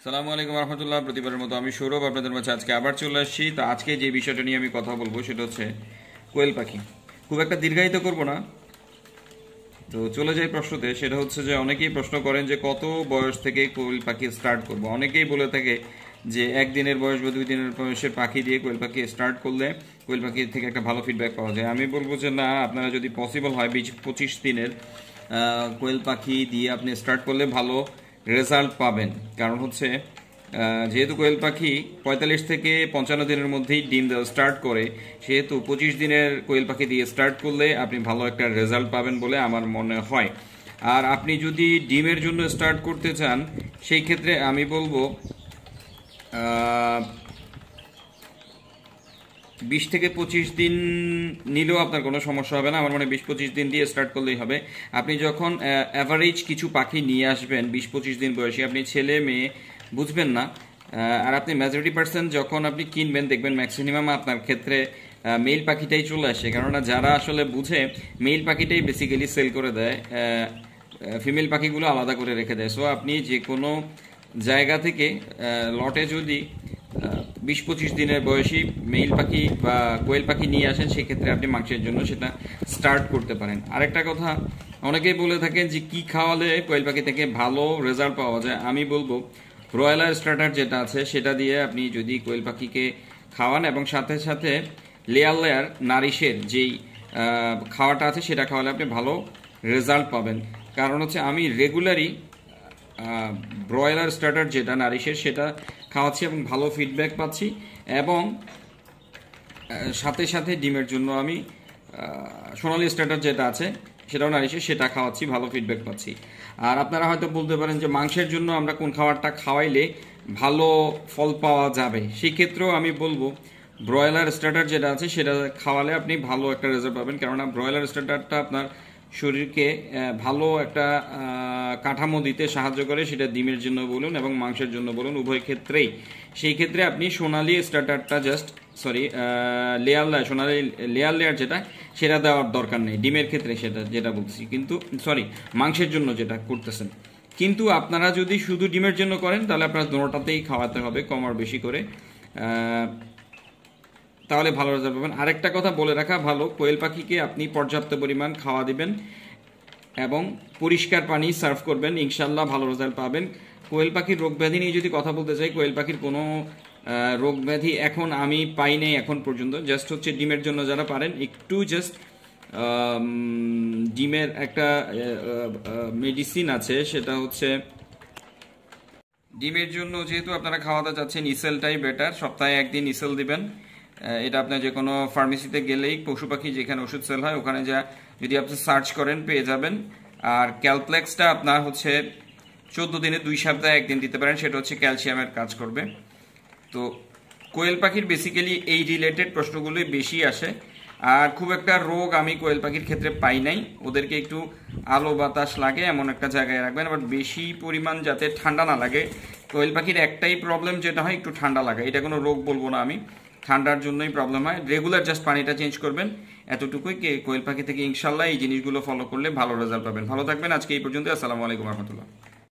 সালামু আলাইকুম রহমতুল্লাহ। প্রতিবারের মতো আমি সৌরভ আপনাদের মাঝে আজকে আবার চলে আসছি। তো আজকে যে বিষয়টা নিয়ে আমি কথা বলবো সেটা হচ্ছে কোয়েল পাখি। খুব একটা দীর্ঘায়িত করব না, তো চলে যাই প্রশ্নতে। সেটা হচ্ছে যে অনেকেই প্রশ্ন করেন যে কত বয়স থেকে কোয়েল পাখি স্টার্ট করব। অনেকেই বলে থাকে যে একদিনের বয়স বা 2 দিনের বয়সের পাখি দিয়ে কোয়েল পাখি স্টার্ট করলে কোয়েল পাখি থেকে একটা ভালো ফিডব্যাক পাওয়া যায়। আমি বলবো যে না, আপনারা যদি পসিবল হয় 20-25 দিনের কোয়েল পাখি দিয়ে আপনি স্টার্ট করলে ভালো রেজাল্ট পাবেন। কারণ হচ্ছে যেহেতু কোয়েল পাখি 45 থেকে 55 দিনের মধ্যেই ডিম দেওয়া স্টার্ট করে, সেহেতু 25 দিনের কোয়েল পাখি দিয়ে স্টার্ট করলে আপনি ভালো একটা রেজাল্ট পাবেন বলে আমার মনে হয়। আর আপনি যদি ডিমের জন্য স্টার্ট করতে চান সেই ক্ষেত্রে আমি বলবো 20 থেকে 25 দিন নিলেও আপনার কোনো সমস্যা হবে না। আমার মনে হয় 20-25 দিন দিয়ে স্টার্ট করলেই হবে। আপনি যখন অ্যাভারেজ কিছু পাখি নিয়ে আসবেন 20-25 দিন বয়সী, আপনি ছেলে মেয়ে বুঝবেন না। আর আপনি মেজরিটি পার্সেন্ট যখন আপনি কিনবেন দেখবেন ম্যাক্সিমাম আপনার ক্ষেত্রে মেল পাখিটাই চলে আসে। কেননা যারা আসলে বুঝে মেল পাখিটাই বেসিক্যালি সেল করে দেয়, ফিমেল পাখিগুলো আলাদা করে রেখে দেয়। সো আপনি যে কোনো জায়গা থেকে লটে যদি 20-25 দিনের বয়সী মেইল পাখি বা কোয়েল পাখি নিয়ে আসেন, সেক্ষেত্রে আপনি মাংসের জন্য সেটা স্টার্ট করতে পারেন। আরেকটা কথা, অনেকেই বলে থাকেন যে কি খাওয়ালে কোয়েল পাখি থেকে ভালো রেজাল্ট পাওয়া যায়। আমি বলবো ব্রয়লার স্টার্টার যেটা আছে সেটা দিয়ে আপনি যদি কোয়েল পাখিকে খাওয়ান এবং সাথে সাথে লেয়ার নারিশের যেই খাওয়াটা আছে সেটা খাওয়ালে আপনি ভালো রেজাল্ট পাবেন। কারণ হচ্ছে আমি রেগুলারই ব্রয়লার স্টার্টার যেটা নারিশের সেটা খাওয়াচ্ছি এবং ভালো ফিডব্যাক পাচ্ছি, এবং সাথে সাথে ডিমের জন্য আমি সোনালি স্টার্টার যেটা আছে সেটাও নারিশের, সেটা খাওয়াচ্ছি, ভালো ফিডব্যাক পাচ্ছি। আর আপনারা হয়তো বলতে পারেন যে মাংসের জন্য আমরা কোন খাবারটা খাওয়াইলে ভালো ফল পাওয়া যাবে। সেই ক্ষেত্রেও আমি বলবো ব্রয়লার স্টার্টার যেটা আছে সেটা খাওয়ালে আপনি ভালো একটা রেজাল্ট পাবেন। কেননা ব্রয়লার স্টার্টারটা আপনার শরীরকে ভালো একটা কাঠামো দিতে সাহায্য করে, সেটা ডিমের জন্য বলুন এবং মাংসের জন্য বলুন, উভয় ক্ষেত্রেই। সেই ক্ষেত্রে আপনি সোনালি স্টার্টারটা সোনালি লেয়ার যেটা সেটা দেওয়ার দরকার নেই ডিমের ক্ষেত্রে, সেটা যেটা বলছি, কিন্তু মাংসের জন্য যেটা করতেছেন। কিন্তু আপনারা যদি শুধু ডিমের জন্য করেন তাহলে আপনার দুটোটাতেই খাওয়াতে হবে কম আর বেশি করে, তাহলে ভালো রেজাল্ট পাবেন। আরেকটা কথা বলে রাখা ভালো, কোয়েল পাখিকে আপনি পর্যাপ্ত পরিমাণ খাওয়া দিবেন এবং পরিষ্কার পানি সার্ভ করবেন, ইনশাল্লাহ ভালো রেজাল্ট পাবেন। কোয়েল পাখির রোগ ব্যাধি নিয়ে যদি কথা বলতে চাই, কোয়েল পাখির কোনো রোগ ব্যাধি এখন আমি পাই নাই এখন পর্যন্ত। জাস্ট হচ্ছে ডিমের জন্য যারা পারেন একটু ডিমের একটা মেডিসিন আছে, সেটা হচ্ছে ডিমের জন্য যেহেতু আপনারা খাওয়াতে চাচ্ছেন ইসেলটাই বেটার, সপ্তাহে 1 দিন ইসেল দিবেন। এটা আপনার যে কোনো ফার্মেসিতে গেলেই পশু পাখি যেখানে ওষুধ সেল হয় ওখানে যদি আপনি সার্চ করেন পেয়ে যাবেন। আর ক্যালপ্লেক্সটা আপনার হচ্ছে 14 দিনে 2 সপ্তাহে 1 দিন দিতে পারেন, সেটা হচ্ছে ক্যালসিয়ামের কাজ করবে। তো কোয়েল পাখির বেসিক্যালি এই রিলেটেড প্রশ্নগুলোই বেশি আসে। আর খুব একটা রোগ আমি কোয়েল পাখির ক্ষেত্রে পাই নাই। ওদেরকে একটু আলো বাতাস লাগে এমন একটা জায়গায় রাখবেন, আবার বেশি পরিমাণ যাতে ঠান্ডা না লাগে। কোয়েল পাখির একটাই প্রবলেম যেটা হয় একটু ঠান্ডা লাগে, এটা কোনো রোগ বলবো না আমি, ঠান্ডার জন্যই প্রবলেম হয়। রেগুলার জাস্ট পানিটা চেঞ্জ করবেন, এতটুকুই। কোয়েল পাখি থেকে ইনশাল্লাহ এই জিনিসগুলো ফলো করলে ভালো রেজাল্ট পাবেন। ভালো থাকবেন, আজকে এই পর্যন্ত। আসসালামু আলাইকুম রহমতুল্লাহ।